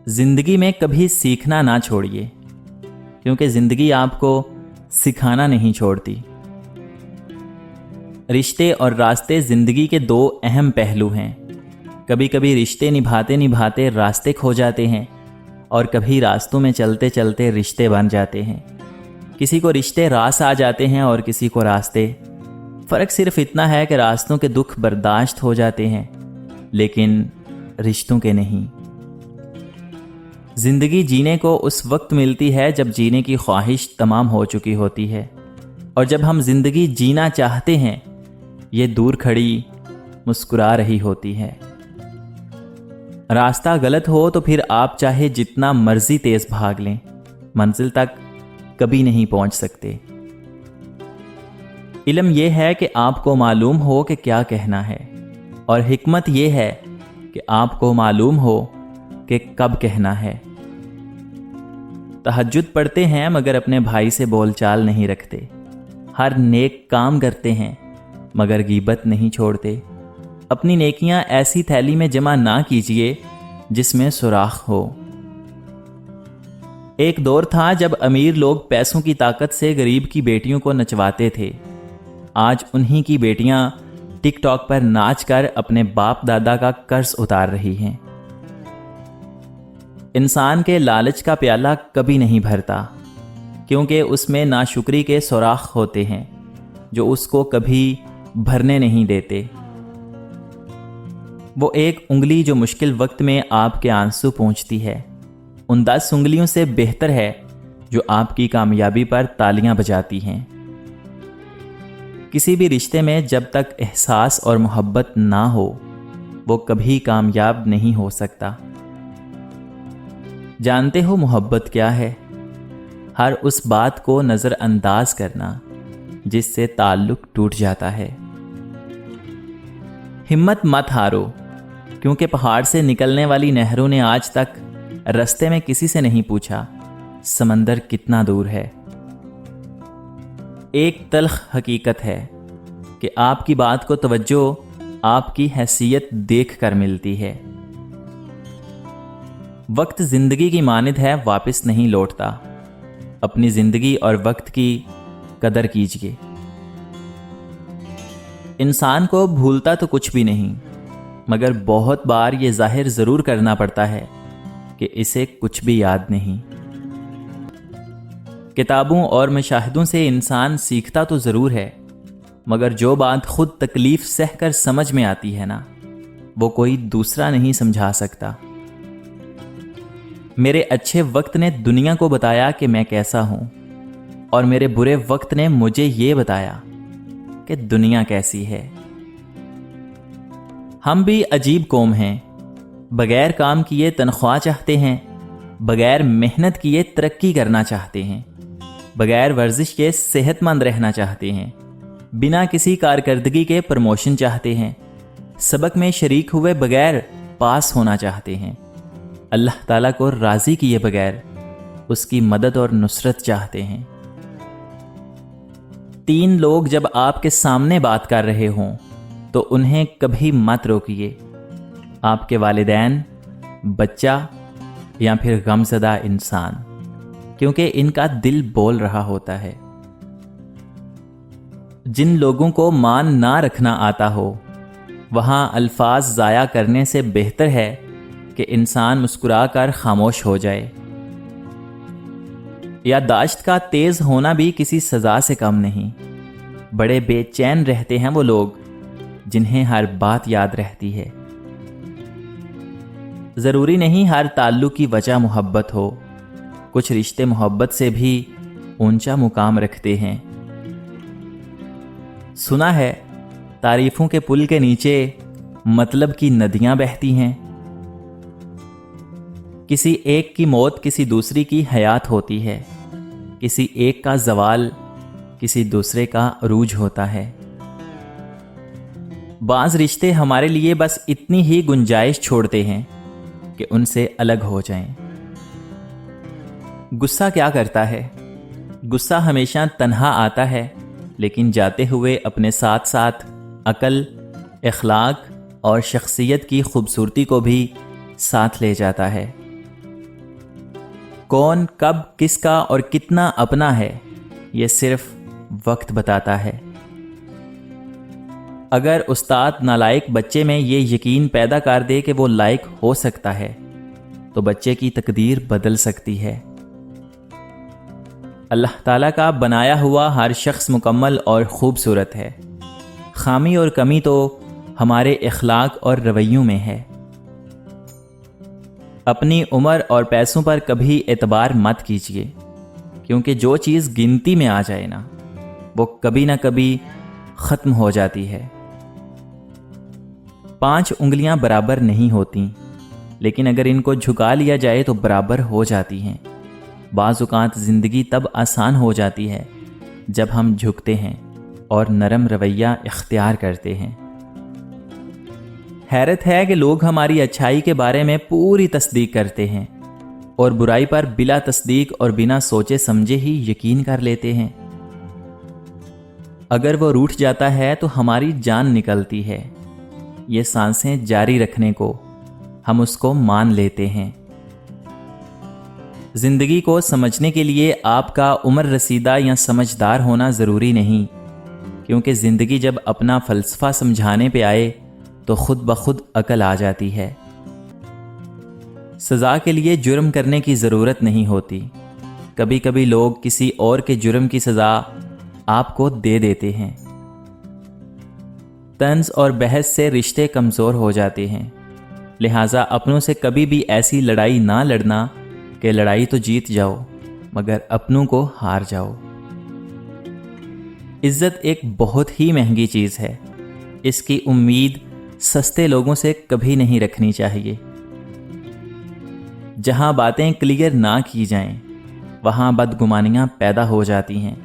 زندگی میں کبھی سیکھنا نہ چھوڑیے، کیونکہ زندگی آپ کو سکھانا نہیں چھوڑتی۔ رشتے اور راستے زندگی کے دو اہم پہلو ہیں۔ کبھی کبھی رشتے نبھاتے نبھاتے راستے کھو جاتے ہیں، اور کبھی راستوں میں چلتے چلتے رشتے بن جاتے ہیں۔ کسی کو رشتے راس آ جاتے ہیں اور کسی کو راستے۔ فرق صرف اتنا ہے کہ راستوں کے دکھ برداشت ہو جاتے ہیں، لیکن رشتوں کے نہیں۔ زندگی جینے کو اس وقت ملتی ہے جب جینے کی خواہش تمام ہو چکی ہوتی ہے، اور جب ہم زندگی جینا چاہتے ہیں یہ دور کھڑی مسکرا رہی ہوتی ہے۔ راستہ غلط ہو تو پھر آپ چاہے جتنا مرضی تیز بھاگ لیں، منزل تک کبھی نہیں پہنچ سکتے۔ علم یہ ہے کہ آپ کو معلوم ہو کہ کیا کہنا ہے، اور حکمت یہ ہے کہ آپ کو معلوم ہو کہ کب کہنا ہے۔ تہجد پڑھتے ہیں مگر اپنے بھائی سے بول چال نہیں رکھتے۔ ہر نیک کام کرتے ہیں مگر غیبت نہیں چھوڑتے۔ اپنی نیکیاں ایسی تھیلی میں جمع نہ کیجیے جس میں سوراخ ہو۔ ایک دور تھا جب امیر لوگ پیسوں کی طاقت سے غریب کی بیٹیوں کو نچواتے تھے۔ آج انہی کی بیٹیاں ٹک ٹاک پر ناچ کر اپنے باپ دادا کا قرض اتار رہی ہیں۔ انسان کے لالچ کا پیالہ کبھی نہیں بھرتا، کیونکہ اس میں ناشکری کے سوراخ ہوتے ہیں جو اس کو کبھی بھرنے نہیں دیتے۔ وہ ایک انگلی جو مشکل وقت میں آپ کے آنسو پونچھتی ہے، ان 10 انگلیوں سے بہتر ہے جو آپ کی کامیابی پر تالیاں بجاتی ہیں۔ کسی بھی رشتے میں جب تک احساس اور محبت نہ ہو وہ کبھی کامیاب نہیں ہو سکتا۔ جانتے ہو محبت کیا ہے؟ ہر اس بات کو نظر انداز کرنا جس سے تعلق ٹوٹ جاتا ہے۔ ہمت مت ہارو، کیونکہ پہاڑ سے نکلنے والی نہروں نے آج تک رستے میں کسی سے نہیں پوچھا سمندر کتنا دور ہے۔ ایک تلخ حقیقت ہے کہ آپ کی بات کو توجہ آپ کی حیثیت دیکھ کر ملتی ہے۔ وقت زندگی کی مانند ہے، واپس نہیں لوٹتا۔ اپنی زندگی اور وقت کی قدر کیجیے۔ انسان کو بھولتا تو کچھ بھی نہیں، مگر بہت بار یہ ظاہر ضرور کرنا پڑتا ہے کہ اسے کچھ بھی یاد نہیں۔ کتابوں اور مشاہدوں سے انسان سیکھتا تو ضرور ہے، مگر جو بات خود تکلیف سہ کر سمجھ میں آتی ہے نا، وہ کوئی دوسرا نہیں سمجھا سکتا۔ میرے اچھے وقت نے دنیا کو بتایا کہ میں کیسا ہوں، اور میرے برے وقت نے مجھے یہ بتایا کہ دنیا کیسی ہے۔ ہم بھی عجیب قوم ہیں، بغیر کام کیے تنخواہ چاہتے ہیں، بغیر محنت کیے ترقی کرنا چاہتے ہیں، بغیر ورزش کے صحت مند رہنا چاہتے ہیں، بنا کسی کارکردگی کے پروموشن چاہتے ہیں، سبق میں شریک ہوئے بغیر پاس ہونا چاہتے ہیں، اللہ تعالیٰ کو راضی کیے بغیر اس کی مدد اور نصرت چاہتے ہیں۔ 3 لوگ جب آپ کے سامنے بات کر رہے ہوں تو انہیں کبھی مت روکیے، آپ کے والدین، بچہ یا پھر غمزدہ انسان، کیونکہ ان کا دل بول رہا ہوتا ہے۔ جن لوگوں کو مان نہ رکھنا آتا ہو وہاں الفاظ ضائع کرنے سے بہتر ہے کہ انسان مسکرا کر خاموش ہو جائے۔ یادداشت کا تیز ہونا بھی کسی سزا سے کم نہیں۔ بڑے بے چین رہتے ہیں وہ لوگ جنہیں ہر بات یاد رہتی ہے۔ ضروری نہیں ہر تعلق کی وجہ محبت ہو، کچھ رشتے محبت سے بھی اونچا مقام رکھتے ہیں۔ سنا ہے تعریفوں کے پل کے نیچے مطلب کی ندیاں بہتی ہیں۔ کسی ایک کی موت کسی دوسری کی حیات ہوتی ہے، کسی ایک کا زوال کسی دوسرے کا عروج ہوتا ہے۔ بعض رشتے ہمارے لیے بس اتنی ہی گنجائش چھوڑتے ہیں کہ ان سے الگ ہو جائیں۔ غصہ کیا کرتا ہے؟ غصہ ہمیشہ تنہا آتا ہے، لیکن جاتے ہوئے اپنے ساتھ ساتھ عقل، اخلاق اور شخصیت کی خوبصورتی کو بھی ساتھ لے جاتا ہے۔ کون کب کس کا اور کتنا اپنا ہے یہ صرف وقت بتاتا ہے۔ اگر استاد نالائق بچے میں یہ یقین پیدا کر دے کہ وہ لائق ہو سکتا ہے تو بچے کی تقدیر بدل سکتی ہے۔ اللہ تعالیٰ کا بنایا ہوا ہر شخص مکمل اور خوبصورت ہے۔ خامی اور کمی تو ہمارے اخلاق اور رویوں میں ہے۔ اپنی عمر اور پیسوں پر کبھی اعتبار مت کیجیے، کیونکہ جو چیز گنتی میں آ جائے نا وہ کبھی نہ کبھی ختم ہو جاتی ہے۔ 5 انگلیاں برابر نہیں ہوتی، لیکن اگر ان کو جھکا لیا جائے تو برابر ہو جاتی ہیں۔ بعض اوقات زندگی تب آسان ہو جاتی ہے جب ہم جھکتے ہیں اور نرم رویہ اختیار کرتے ہیں۔ حیرت ہے کہ لوگ ہماری اچھائی کے بارے میں پوری تصدیق کرتے ہیں اور برائی پر بلا تصدیق اور بنا سوچے سمجھے ہی یقین کر لیتے ہیں۔ اگر وہ روٹھ جاتا ہے تو ہماری جان نکلتی ہے، یہ سانسیں جاری رکھنے کو ہم اس کو مان لیتے ہیں۔ زندگی کو سمجھنے کے لیے آپ کا عمر رسیدہ یا سمجھدار ہونا ضروری نہیں، کیونکہ زندگی جب اپنا فلسفہ سمجھانے پہ آئے تو خود بخود عقل آ جاتی ہے۔ سزا کے لیے جرم کرنے کی ضرورت نہیں ہوتی، کبھی کبھی لوگ کسی اور کے جرم کی سزا آپ کو دے دیتے ہیں۔ طنز اور بحث سے رشتے کمزور ہو جاتے ہیں، لہٰذا اپنوں سے کبھی بھی ایسی لڑائی نہ لڑنا کہ لڑائی تو جیت جاؤ مگر اپنوں کو ہار جاؤ۔ عزت ایک بہت ہی مہنگی چیز ہے، اس کی امید سستے لوگوں سے کبھی نہیں رکھنی چاہیے۔ جہاں باتیں کلیئر نہ کی جائیں وہاں بدگمانیاں پیدا ہو جاتی ہیں،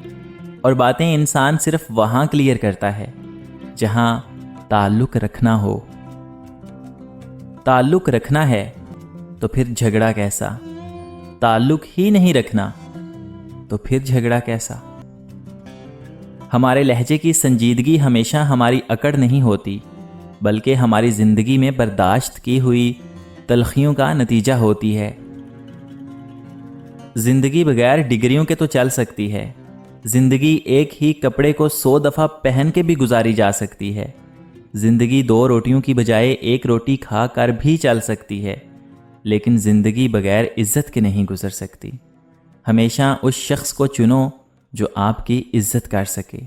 اور باتیں انسان صرف وہاں کلیئر کرتا ہے جہاں تعلق رکھنا ہو۔ تعلق رکھنا ہے تو پھر جھگڑا کیسا؟ تعلق ہی نہیں رکھنا تو پھر جھگڑا کیسا؟ ہمارے لہجے کی سنجیدگی ہمیشہ ہماری اکڑ نہیں ہوتی، بلکہ ہماری زندگی میں برداشت کی ہوئی تلخیوں کا نتیجہ ہوتی ہے۔ زندگی بغیر ڈگریوں کے تو چل سکتی ہے، زندگی ایک ہی کپڑے کو 100 دفعہ پہن کے بھی گزاری جا سکتی ہے، زندگی 2 روٹیوں کی بجائے 1 روٹی کھا کر بھی چل سکتی ہے، لیکن زندگی بغیر عزت کے نہیں گزر سکتی۔ ہمیشہ اس شخص کو چنو جو آپ کی عزت کر سکے۔